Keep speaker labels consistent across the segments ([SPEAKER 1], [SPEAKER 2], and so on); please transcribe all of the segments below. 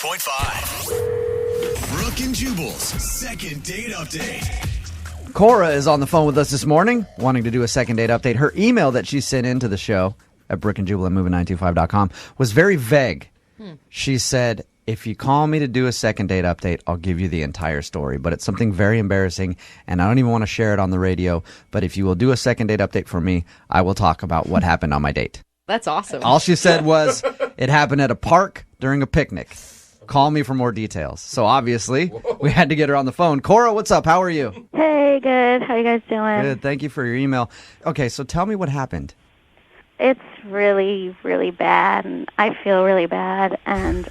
[SPEAKER 1] 99.5. Brooke and Jubal's second date update.
[SPEAKER 2] Cora is on the phone with us this morning, wanting to do a second date update. Her email that she sent into the show at brookandjubal@moving925.com was very vague. She said, if you call me to do a second date update, I'll give you the entire story. But it's something very embarrassing, and I don't even want to share it on the radio. But if you will do a second date update for me, I will talk about what happened on my date.
[SPEAKER 3] That's awesome.
[SPEAKER 2] All she said was, it happened at a park during a picnic. Call me for more details. So obviously, we had to get her on the phone. Cora, what's up? How are you?
[SPEAKER 4] Hey, good. How you guys doing?
[SPEAKER 2] Good. Thank you for your email. Okay, so tell me what happened.
[SPEAKER 4] It's really, really bad, and I feel really bad. And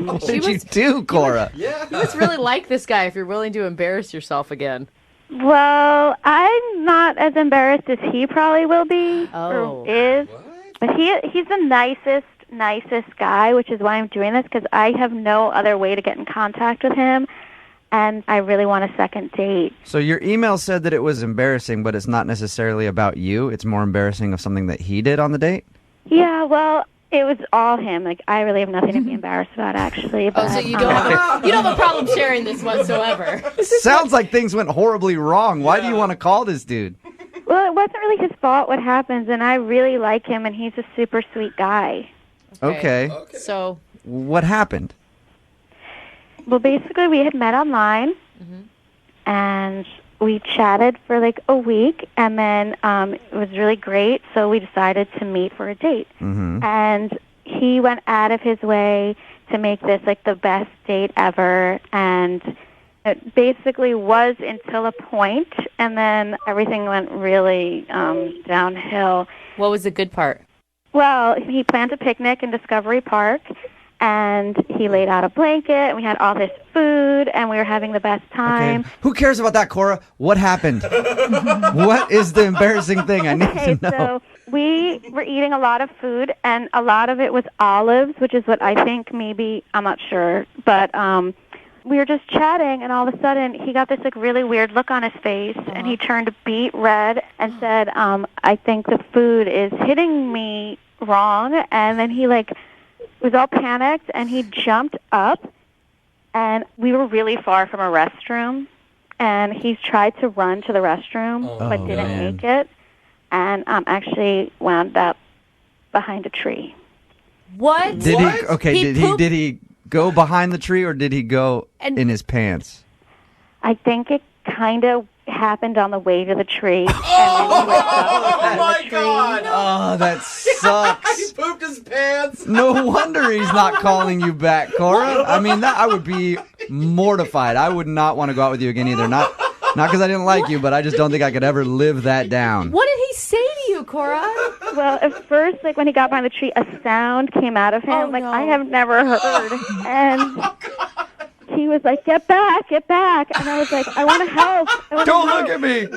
[SPEAKER 2] What did you do, Cora?
[SPEAKER 3] You must really like this guy if you're willing to embarrass yourself again.
[SPEAKER 4] well, I'm not as embarrassed as he probably will be or is. But he's the nicest guy, which is why I'm doing this, because I have no other way to get in contact with him. And I really want a second date.
[SPEAKER 2] So your email said that it was embarrassing, but it's not necessarily about you. It's more embarrassing of something that he did on the date?
[SPEAKER 4] Yeah, well, it was all him. Like, I really have nothing to be embarrassed about, actually. But,
[SPEAKER 3] So you don't have a problem sharing this whatsoever.
[SPEAKER 2] Sounds like things went horribly wrong. Why do you want to call this dude?
[SPEAKER 4] Well, it wasn't really his fault what happens, and I really like him, and he's a super sweet guy.
[SPEAKER 2] Okay.
[SPEAKER 3] So
[SPEAKER 2] What happened?
[SPEAKER 4] Well, basically, we had met online, and we chatted for like a week, and then it was really great, so we decided to meet for a date. And he went out of his way to make this like the best date ever, and it basically was until a point, and then everything went really downhill.
[SPEAKER 3] what was the good part?
[SPEAKER 4] Well, he planned a picnic in Discovery Park, and he laid out a blanket, and we had all this food, and we were having the best time.
[SPEAKER 2] Okay. Who cares about that, Cora? What happened? What is the embarrassing thing? I need
[SPEAKER 4] Okay,
[SPEAKER 2] to know.
[SPEAKER 4] so we were eating a lot of food, and a lot of it was olives, which is what I think maybe, I'm not sure, but we were just chatting, and all of a sudden, he got this like really weird look on his face, and he turned beet red and said, I think the food is hitting me wrong, and then he like was all panicked, and he jumped up, and we were really far from a restroom, and he tried to run to the restroom, but didn't make it, and actually wound up behind a tree.
[SPEAKER 3] What?
[SPEAKER 2] Did he? Okay.
[SPEAKER 3] He
[SPEAKER 2] Did he?
[SPEAKER 3] pooped-
[SPEAKER 2] Did he go behind the tree or did he go
[SPEAKER 3] And-
[SPEAKER 2] in his pants?
[SPEAKER 4] I think it kind of happened on the way to the tree. Oh
[SPEAKER 5] my God!
[SPEAKER 2] Oh, that sucks.
[SPEAKER 5] He pooped his pants.
[SPEAKER 2] No wonder he's not calling you back, Cora. I mean, I would be mortified. I would not want to go out with you again either. Not because I didn't like you, but I just don't think I could ever live that down.
[SPEAKER 3] What did he say to you, Cora?
[SPEAKER 4] Well, at first, like when he got behind the tree, a sound came out of him
[SPEAKER 3] Oh,
[SPEAKER 4] like
[SPEAKER 3] no.
[SPEAKER 4] I have never heard. And he was like, get back. And I was like, I want to help.
[SPEAKER 2] Don't look at me.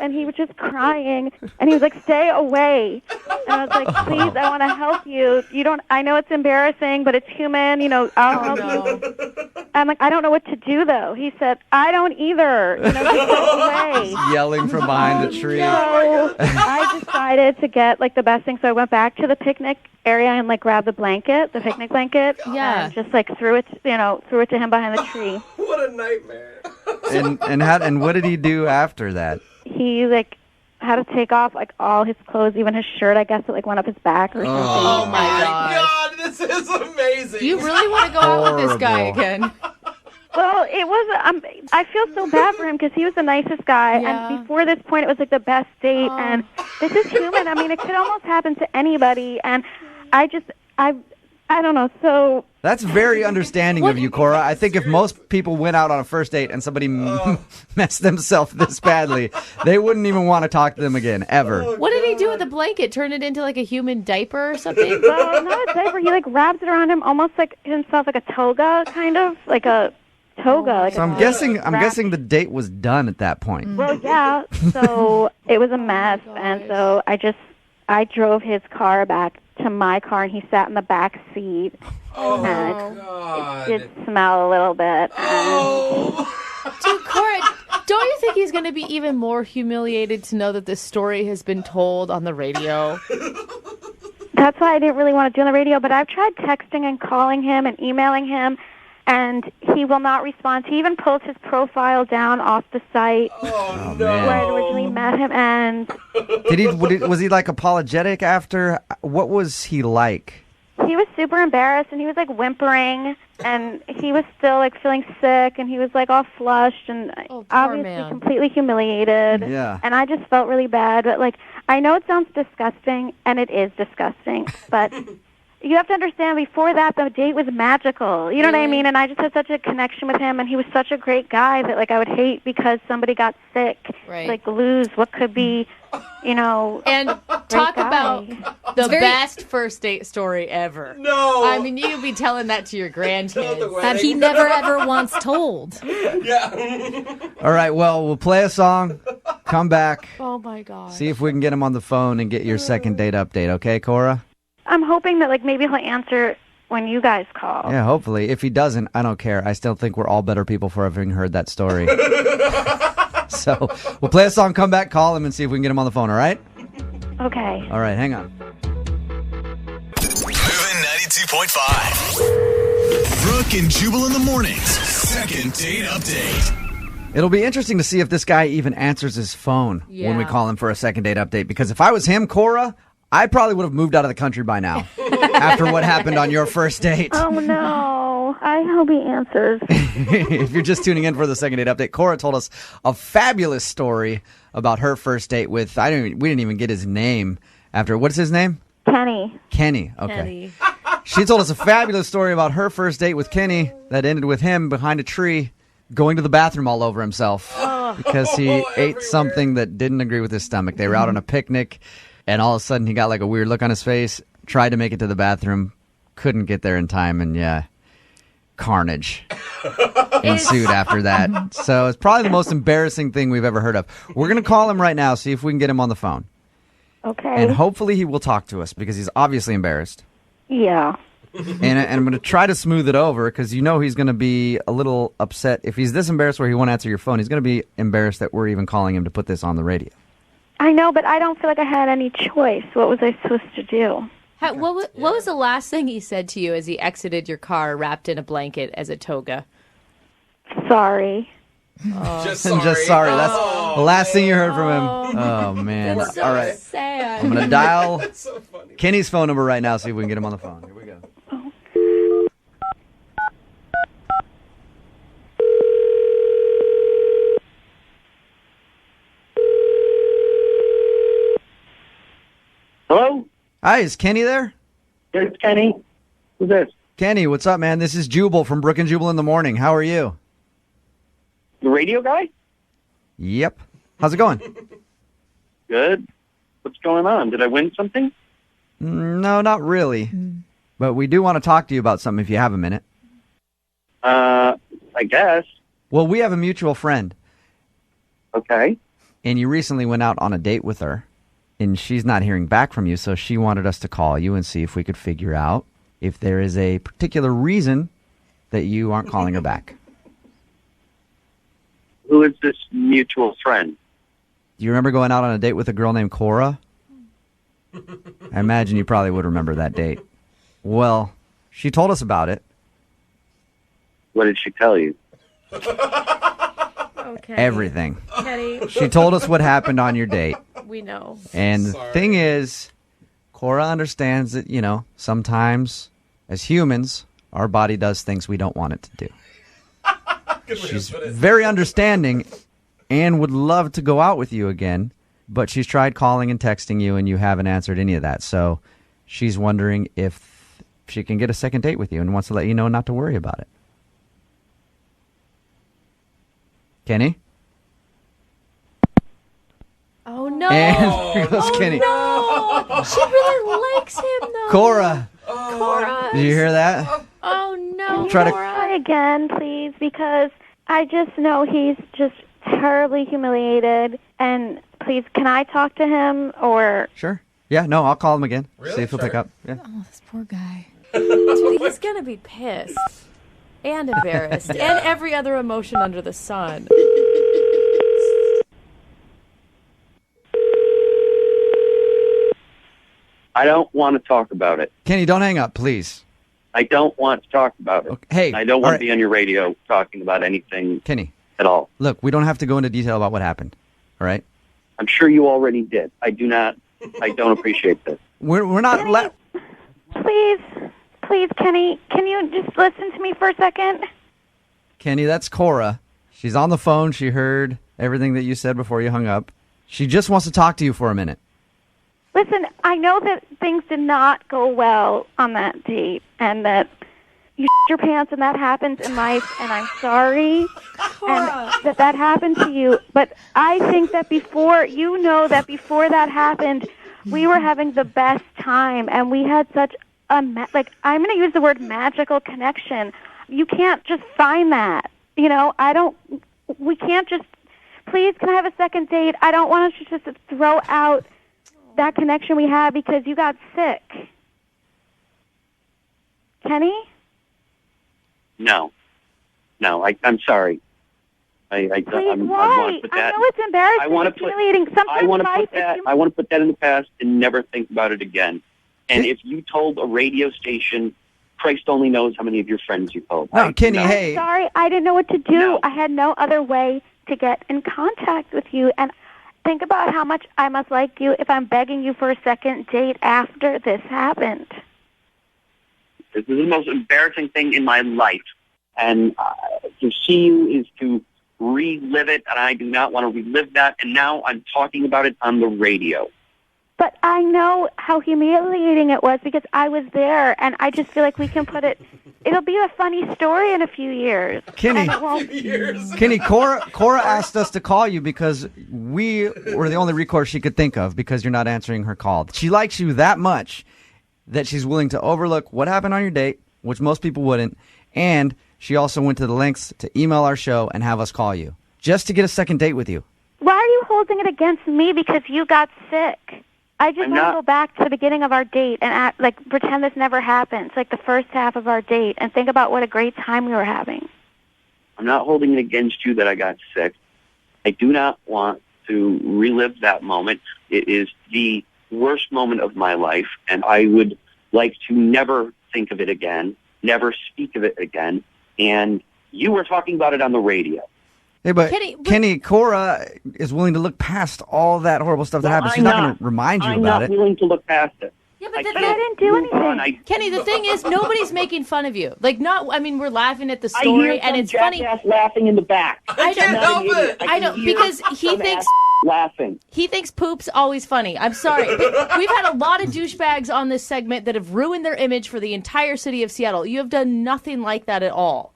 [SPEAKER 4] And he was just crying. And he was like, stay away. And I was like, please, I want to help you. I know it's embarrassing, but it's human. I'll help you. I'm like, I don't know what to do, though. He said, I don't either. Just go away.
[SPEAKER 2] Yelling from behind the tree.
[SPEAKER 4] So I decided to get like the best thing. So I went back to the picnic area and like grabbed the picnic blanket.
[SPEAKER 3] Yeah.
[SPEAKER 4] And just like threw it to him behind the tree.
[SPEAKER 5] What a nightmare.
[SPEAKER 2] And what did he do after that?
[SPEAKER 4] He like had to take off like all his clothes, even his shirt. I guess it like went up his back or something.
[SPEAKER 3] Oh my
[SPEAKER 5] My
[SPEAKER 3] gosh.
[SPEAKER 5] God, this is amazing.
[SPEAKER 3] You really want to go out with this guy
[SPEAKER 2] Horrible.
[SPEAKER 3] again?
[SPEAKER 4] Well, it was. I feel so bad for him because he was the nicest guy,
[SPEAKER 3] Yeah.
[SPEAKER 4] and before this point, it was like the best date. And this is human. I mean, it could almost happen to anybody. And I don't know. So
[SPEAKER 2] That's very understanding of you, Cora. I think if most people went out on a first date and somebody messed themselves this badly, they wouldn't even want to talk to them again, ever.
[SPEAKER 3] What did he do with the blanket? Turn it into like a human diaper or something?
[SPEAKER 4] well, not a diaper. He like wraps it around him, almost like himself, like a toga, kind of like a toga. Like
[SPEAKER 2] So I'm guessing the date was done at that point.
[SPEAKER 4] Well, yeah. So it was a mess, and so I drove his car back to my car, and he sat in the back seat.
[SPEAKER 5] Oh,
[SPEAKER 4] And
[SPEAKER 5] God.
[SPEAKER 4] it did smell a little bit. And
[SPEAKER 5] Oh.
[SPEAKER 3] Dude, Cora, don't you think he's going to be even more humiliated to know that this story has been told on the radio?
[SPEAKER 4] That's why I didn't really want to do on the radio, but I've tried texting and calling him and emailing him, and he will not respond. He even pulls his profile down off the site
[SPEAKER 5] Oh,
[SPEAKER 2] no.
[SPEAKER 4] where I originally met him, and
[SPEAKER 2] Was he like apologetic after? What was he like?
[SPEAKER 4] he was super embarrassed, and he was like whimpering, and he was still like feeling sick, and he was like all flushed and
[SPEAKER 3] Oh, poor
[SPEAKER 4] obviously
[SPEAKER 3] man.
[SPEAKER 4] completely humiliated.
[SPEAKER 2] Yeah.
[SPEAKER 4] And I just felt really bad, but like I know it sounds disgusting, and it is disgusting, but you have to understand, before that, the date was magical. You know what I
[SPEAKER 3] Really?
[SPEAKER 4] mean? And I just had such a connection with him, and he was such a great guy that, like, I would hate because somebody got sick,
[SPEAKER 3] Right.
[SPEAKER 4] like, lose what could be, you know,
[SPEAKER 3] And talk
[SPEAKER 4] guy.
[SPEAKER 3] about the best first date story ever.
[SPEAKER 5] No.
[SPEAKER 3] I mean, you'd be telling that to your
[SPEAKER 5] At the
[SPEAKER 3] grandkids.
[SPEAKER 5] wedding.
[SPEAKER 6] That he never ever once told.
[SPEAKER 5] Yeah.
[SPEAKER 2] All right, well, we'll play a song, come back,
[SPEAKER 3] Oh, my God.
[SPEAKER 2] see if we can get him on the phone and get your second date update, okay, Cora?
[SPEAKER 4] I'm hoping that, like, maybe he'll answer when you guys call.
[SPEAKER 2] Yeah, hopefully. If he doesn't, I don't care. I still think we're all better people for having heard that story. So we'll play a song, come back, call him, and see if we can get him on the phone, all right?
[SPEAKER 4] Okay.
[SPEAKER 2] All right, hang on.
[SPEAKER 1] Moving 92.5. Brooke and Jubal in the mornings. Second date update.
[SPEAKER 2] It'll be interesting to see if this guy even answers his phone when we
[SPEAKER 3] Yeah.
[SPEAKER 2] call him for a second date update. Because if I was him, Cora, I probably would have moved out of the country by now after what happened on your first date.
[SPEAKER 4] Oh, no. I hope he answers.
[SPEAKER 2] If you're just tuning in for the second date update, Cora told us a fabulous story about her first date with, we didn't even get his name after, what's his name?
[SPEAKER 4] Kenny.
[SPEAKER 2] Kenny. Okay.
[SPEAKER 3] Kenny.
[SPEAKER 2] She told us a fabulous story about her first date with Kenny that ended with him behind a tree going to the bathroom all over himself because he ate
[SPEAKER 5] everywhere.
[SPEAKER 2] something that didn't agree with his stomach. They were out on a picnic, and all of a sudden he got like a weird look on his face, tried to make it to the bathroom, couldn't get there in time, and yeah, carnage ensued after that. So it's probably the most embarrassing thing we've ever heard of. We're going to call him right now, see if we can get him on the phone.
[SPEAKER 4] Okay.
[SPEAKER 2] And hopefully he will talk to us because he's obviously embarrassed.
[SPEAKER 4] Yeah.
[SPEAKER 2] And I'm going to try to smooth it over because you know he's going to be a little upset. If he's this embarrassed where he won't answer your phone, he's going to be embarrassed that we're even calling him to put this on the radio.
[SPEAKER 4] I know, but I don't feel like I had any choice. What was I supposed to do?
[SPEAKER 3] What was the last thing he said to you as he exited your car wrapped in a blanket as a toga?
[SPEAKER 4] Sorry.
[SPEAKER 5] Just
[SPEAKER 2] I'm
[SPEAKER 5] sorry.
[SPEAKER 2] just sorry. That's
[SPEAKER 5] Oh,
[SPEAKER 2] the last thing you heard from him. Oh, man.
[SPEAKER 3] That's so
[SPEAKER 2] All right.
[SPEAKER 3] sad.
[SPEAKER 2] I'm going to dial
[SPEAKER 5] That's so funny.
[SPEAKER 2] Kenny's phone number right now, see if we can get him on the phone. Here we go.
[SPEAKER 7] Hello?
[SPEAKER 2] Hi, is Kenny there?
[SPEAKER 7] It's Kenny. Who's this?
[SPEAKER 2] Kenny, what's up, man? This is Jubal from Brooke and Jubal in the Morning. How are you?
[SPEAKER 7] The radio guy?
[SPEAKER 2] Yep. How's it going?
[SPEAKER 7] Good. What's going on? Did I win something?
[SPEAKER 2] No, not really. But we do want to talk to you about something if you have a minute.
[SPEAKER 7] I guess.
[SPEAKER 2] Well, we have a mutual friend,
[SPEAKER 7] Okay.
[SPEAKER 2] and you recently went out on a date with her, and she's not hearing back from you, so she wanted us to call you and see if we could figure out if there is a particular reason that you aren't calling her back.
[SPEAKER 7] Who is this mutual friend?
[SPEAKER 2] Do you remember going out on a date with a girl named Cora? I imagine you probably would remember that date. Well, she told us about it.
[SPEAKER 7] What did she tell you?
[SPEAKER 3] Okay.
[SPEAKER 2] Everything.
[SPEAKER 3] Kenny,
[SPEAKER 2] She told us what happened on your date.
[SPEAKER 3] we know.
[SPEAKER 2] And the
[SPEAKER 5] Sorry.
[SPEAKER 2] thing is, Cora understands that, sometimes as humans, our body does things we don't want it to do.
[SPEAKER 5] Good way to
[SPEAKER 2] She's
[SPEAKER 5] put it.
[SPEAKER 2] very understanding and would love to go out with you again, but she's tried calling and texting you and you haven't answered any of that. So she's wondering if she can get a second date with you and wants to let you know not to worry about it. Kenny?
[SPEAKER 3] Oh, no.
[SPEAKER 2] And there goes Kenny.
[SPEAKER 3] No. She really likes him, though.
[SPEAKER 2] Cora,
[SPEAKER 3] Cora.
[SPEAKER 2] did you hear that?
[SPEAKER 3] Oh, no,
[SPEAKER 2] Try to-
[SPEAKER 3] Cora.
[SPEAKER 4] Try again, please, because I just know he's just terribly humiliated. And please, can I talk to him or?
[SPEAKER 2] Sure. Yeah, no, I'll call him again.
[SPEAKER 5] Really?
[SPEAKER 2] See if he'll pick
[SPEAKER 5] Sure.
[SPEAKER 2] up. Yeah.
[SPEAKER 6] Oh, this poor guy.
[SPEAKER 3] Dude, he's going to be pissed and embarrassed and every other emotion under the sun.
[SPEAKER 7] I don't want to talk about it.
[SPEAKER 2] Kenny, don't hang up, please.
[SPEAKER 7] I don't want to talk about it.
[SPEAKER 2] Okay. Hey,
[SPEAKER 7] I don't
[SPEAKER 2] all
[SPEAKER 7] want
[SPEAKER 2] right.
[SPEAKER 7] to be on your radio talking about anything
[SPEAKER 2] Kenny,
[SPEAKER 7] at all.
[SPEAKER 2] look, we don't have to go into detail about what happened. All right?
[SPEAKER 7] I'm sure you already did. I don't appreciate this.
[SPEAKER 2] We're not.
[SPEAKER 4] Please, Kenny, can you just listen to me for a second?
[SPEAKER 2] Kenny, that's Cora. She's on the phone. She heard everything that you said before you hung up. She just wants to talk to you for a minute.
[SPEAKER 4] Listen, I know that things did not go well on that date and that you your pants and that happens in life, and I'm sorry and that happened to you. But I think that before that happened, we were having the best time, and we had such a, I'm going to use the word magical connection. You can't just find that. We can't just, please, can I have a second date? I don't want us to just throw out that connection we had because you got sick. Kenny?
[SPEAKER 7] No, I'm sorry.
[SPEAKER 4] Please,
[SPEAKER 7] I
[SPEAKER 4] why?
[SPEAKER 7] want to put that.
[SPEAKER 4] I know it's embarrassing.
[SPEAKER 7] I want
[SPEAKER 4] it's
[SPEAKER 7] to put.
[SPEAKER 4] humiliating. Sometimes
[SPEAKER 7] I want to
[SPEAKER 4] life
[SPEAKER 7] put that.
[SPEAKER 4] is
[SPEAKER 7] I want to put that in the past and never think about it again. And if you told a radio station, Christ only knows how many of your friends you told.
[SPEAKER 2] No, Kenny, hey.
[SPEAKER 4] Sorry, I didn't know what to do.
[SPEAKER 7] No.
[SPEAKER 4] I had no other way to get in contact with you. And think about how much I must like you if I'm begging you for a second date after this happened.
[SPEAKER 7] This is the most embarrassing thing in my life. And to see you is to relive it, and I do not want to relive that. And now I'm talking about it on the radio.
[SPEAKER 4] But I know how humiliating it was because I was there, and I just feel like we can put it. It'll be a funny story in a few years.
[SPEAKER 2] Kenny,
[SPEAKER 4] And it won't-
[SPEAKER 2] Kenny, Cora asked us to call you because we were the only recourse she could think of because you're not answering her call. She likes you that much that she's willing to overlook what happened on your date, which most people wouldn't, and she also went to the lengths to email our show and have us call you just to get a second date with you.
[SPEAKER 4] Why are you holding it against me because you got sick? I just want to go back to the beginning of our date and pretend this never happened. It's like the first half of our date and think about what a great time we were having.
[SPEAKER 7] I'm not holding it against you that I got sick. I do not want to relive that moment. It is the worst moment of my life, and I would like to never think of it again, never speak of it again. And you were talking about it on the radio.
[SPEAKER 2] Hey, but Kenny, Cora is willing to look past all that horrible stuff that happened. She's not going to remind you about it.
[SPEAKER 7] I'm not willing to look past it.
[SPEAKER 6] Yeah, but
[SPEAKER 4] I didn't do anything.
[SPEAKER 6] Kenny, the thing is, nobody's making fun of you. We're laughing at the story, and it's funny.
[SPEAKER 7] I hear some jackass laughing in the back.
[SPEAKER 5] I can't help it.
[SPEAKER 6] I know, because he thinks
[SPEAKER 7] laughing.
[SPEAKER 6] He thinks poop's always funny. I'm sorry. But we've had a lot of douchebags on this segment that have ruined their image for the entire city of Seattle. You have done nothing like that at all.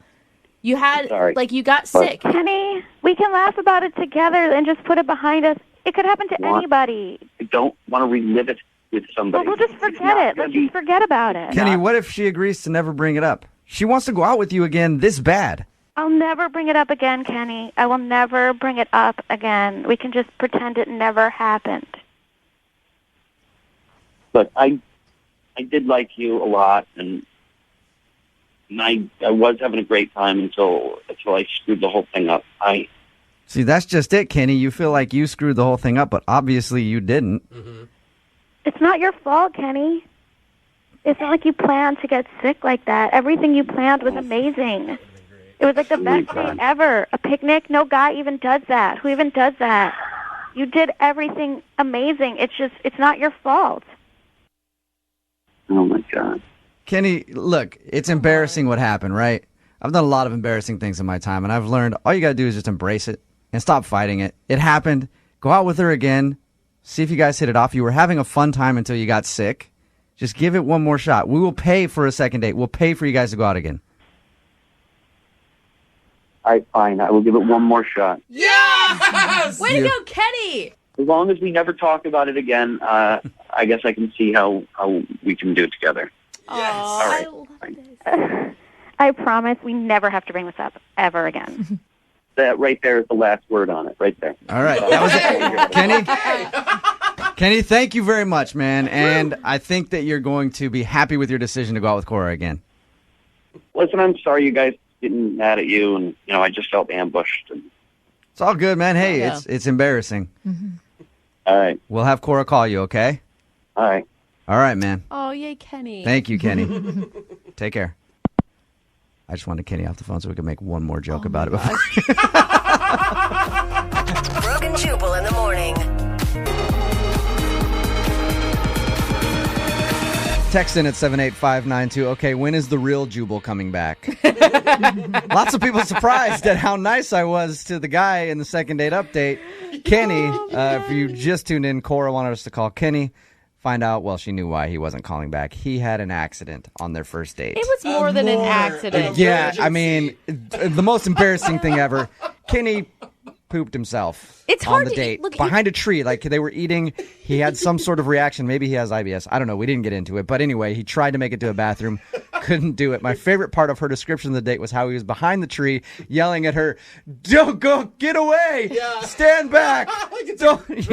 [SPEAKER 6] You had, you got sick.
[SPEAKER 4] Kenny, we can laugh about it together and just put it behind us. It could happen to anybody.
[SPEAKER 7] I don't want to relive it with somebody.
[SPEAKER 4] Well, we'll just forget it. Let's just forget about it.
[SPEAKER 2] Kenny, what if she agrees to never bring it up? She wants to go out with you again this bad.
[SPEAKER 4] I'll never bring it up again, Kenny. I will never bring it up again. We can just pretend it never happened.
[SPEAKER 7] But I did like you a lot, and I was having a great time until I screwed the whole thing up.
[SPEAKER 2] See, that's just it, Kenny. You feel like you screwed the whole thing up, but obviously you didn't.
[SPEAKER 5] Mm-hmm.
[SPEAKER 4] It's not your fault, Kenny. It's not like you planned to get sick like that. Everything you planned was amazing. It was like the best date ever. A picnic, no guy even does that. Who even does that? You did everything amazing. It's not your fault.
[SPEAKER 7] Oh, my God.
[SPEAKER 2] Kenny, look, it's embarrassing what happened, right? I've done a lot of embarrassing things in my time, and I've learned all you got to do is just embrace it and stop fighting it. It happened. Go out with her again. See if you guys hit it off. You were having a fun time until you got sick. Just give it one more shot. We will pay for a second date. We'll pay for you guys to go out again.
[SPEAKER 7] Fine. I will give it one more shot.
[SPEAKER 5] Yes!
[SPEAKER 6] Way to go, Kenny!
[SPEAKER 7] As long as we never talk about it again, I guess I can see how we can do it together.
[SPEAKER 6] Yes.
[SPEAKER 7] All right.
[SPEAKER 4] I promise we never have to bring this up ever again.
[SPEAKER 7] That right there is the last word on it, right there.
[SPEAKER 2] All right. That was it. Kenny, thank you very much, man. And I think that you're going to be happy with your decision to go out with Cora again.
[SPEAKER 7] Listen, I'm sorry you guys getting mad at you, and I just felt ambushed. And...
[SPEAKER 2] It's all good, man. Hey,
[SPEAKER 6] Yeah.
[SPEAKER 2] it's embarrassing.
[SPEAKER 7] All right.
[SPEAKER 2] We'll have Cora call you, okay?
[SPEAKER 7] All right.
[SPEAKER 2] All right, man.
[SPEAKER 6] Oh, yay, Kenny.
[SPEAKER 2] Thank you, Kenny. Take care. I just wanted Kenny off the phone so we could make one more joke about it before.
[SPEAKER 8] Brooke and Jubal in the morning.
[SPEAKER 2] Text in at 78592. Okay, when is the real Jubal coming back? Lots of people surprised at how nice I was to the guy in the second date update. Kenny, if you just tuned in, Cora wanted us to call Kenny. Find out, well, she knew why he wasn't calling back. He had an accident on their first date.
[SPEAKER 6] It was more than an accident.
[SPEAKER 2] Yeah, I mean, the most embarrassing thing ever. Kenny pooped himself
[SPEAKER 6] It's
[SPEAKER 2] on
[SPEAKER 6] hard
[SPEAKER 2] the
[SPEAKER 6] to
[SPEAKER 2] date
[SPEAKER 6] look,
[SPEAKER 2] behind a tree. Like they were eating. He had some sort of reaction. Maybe he has IBS. I don't know. We didn't get into it. But anyway, he tried to make it to a bathroom. Couldn't do it. My favorite part of her description of the date was how he was behind the tree yelling at her, "Don't go, get away.
[SPEAKER 9] Yeah.
[SPEAKER 2] Stand back."
[SPEAKER 9] Don't,
[SPEAKER 2] he's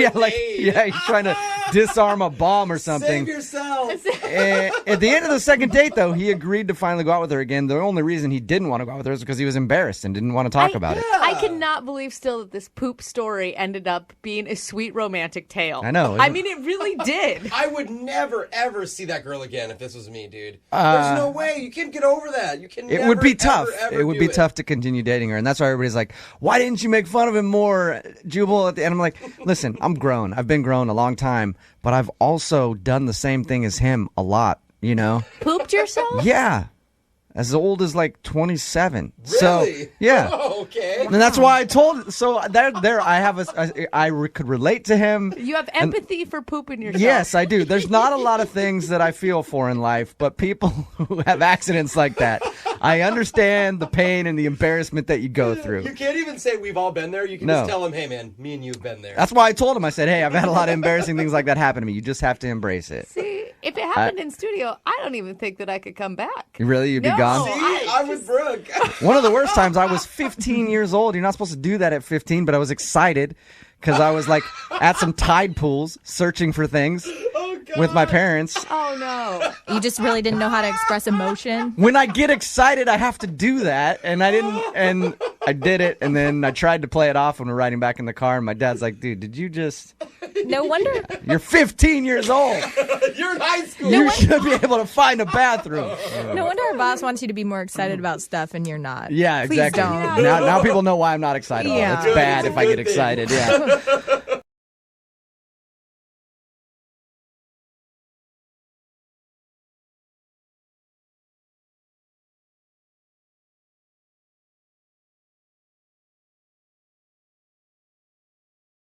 [SPEAKER 2] trying to disarm a bomb or something.
[SPEAKER 9] Save yourself.
[SPEAKER 2] At the end of the second date, though, he agreed to finally go out with her again. The only reason he didn't want to go out with her is because he was embarrassed and didn't want to talk about it.
[SPEAKER 6] I cannot believe still that this poop story ended up being a sweet romantic tale.
[SPEAKER 2] I know.
[SPEAKER 6] I mean, it really did.
[SPEAKER 9] I would never, ever see that girl again if this was me, dude. There's no way. You can't get over that. You can
[SPEAKER 2] It
[SPEAKER 9] never,
[SPEAKER 2] would be tough.
[SPEAKER 9] ever
[SPEAKER 2] It would
[SPEAKER 9] do
[SPEAKER 2] be tough to continue dating her. And that's why everybody's like, why didn't you make fun of him more, Jubal? At the end, I'm like, listen, I'm grown. I've been grown a long time, but I've also done the same thing as him a lot, you know?
[SPEAKER 6] Pooped yourself?
[SPEAKER 2] Yeah. As old as like 27.
[SPEAKER 9] Really?
[SPEAKER 2] So, yeah.
[SPEAKER 9] Oh, okay.
[SPEAKER 2] And that's why I told. So there, I have could relate to him.
[SPEAKER 6] You have empathy for pooping yourself.
[SPEAKER 2] Yes, I do. There's not a lot of things that I feel for in life, but people who have accidents like that, I understand the pain and the embarrassment that you go through.
[SPEAKER 9] You can't even say we've all been there. You can
[SPEAKER 2] No.
[SPEAKER 9] just tell him, hey, man, me and you have been there.
[SPEAKER 2] That's why I told him. I said, hey, I've had a lot of embarrassing things like that happen to me. You just have to embrace it.
[SPEAKER 6] See, if it happened in studio, I don't even think that I could come back.
[SPEAKER 2] Really? You'd be
[SPEAKER 6] No.
[SPEAKER 2] gone?
[SPEAKER 9] See, I'm with Brooke.
[SPEAKER 2] One of the worst times, I was 15 years old. You're not supposed to do that at 15, but I was excited because I was like at some tide pools searching for things with my parents.
[SPEAKER 6] Oh, no.
[SPEAKER 10] You just really didn't know how to express emotion?
[SPEAKER 2] When I get excited, I have to do that, and I didn't, and I did it, and then I tried to play it off when we're riding back in the car, and my dad's like, dude, did you just...
[SPEAKER 10] No wonder.
[SPEAKER 2] You're 15 years old.
[SPEAKER 9] You're in high school.
[SPEAKER 2] You should be able to find a bathroom.
[SPEAKER 10] No wonder our boss wants you to be more excited about stuff and you're not.
[SPEAKER 2] Yeah,
[SPEAKER 10] Please
[SPEAKER 2] exactly.
[SPEAKER 10] don't.
[SPEAKER 2] Now people know why I'm not excited.
[SPEAKER 10] Yeah.
[SPEAKER 2] It's bad if I get excited. Yeah.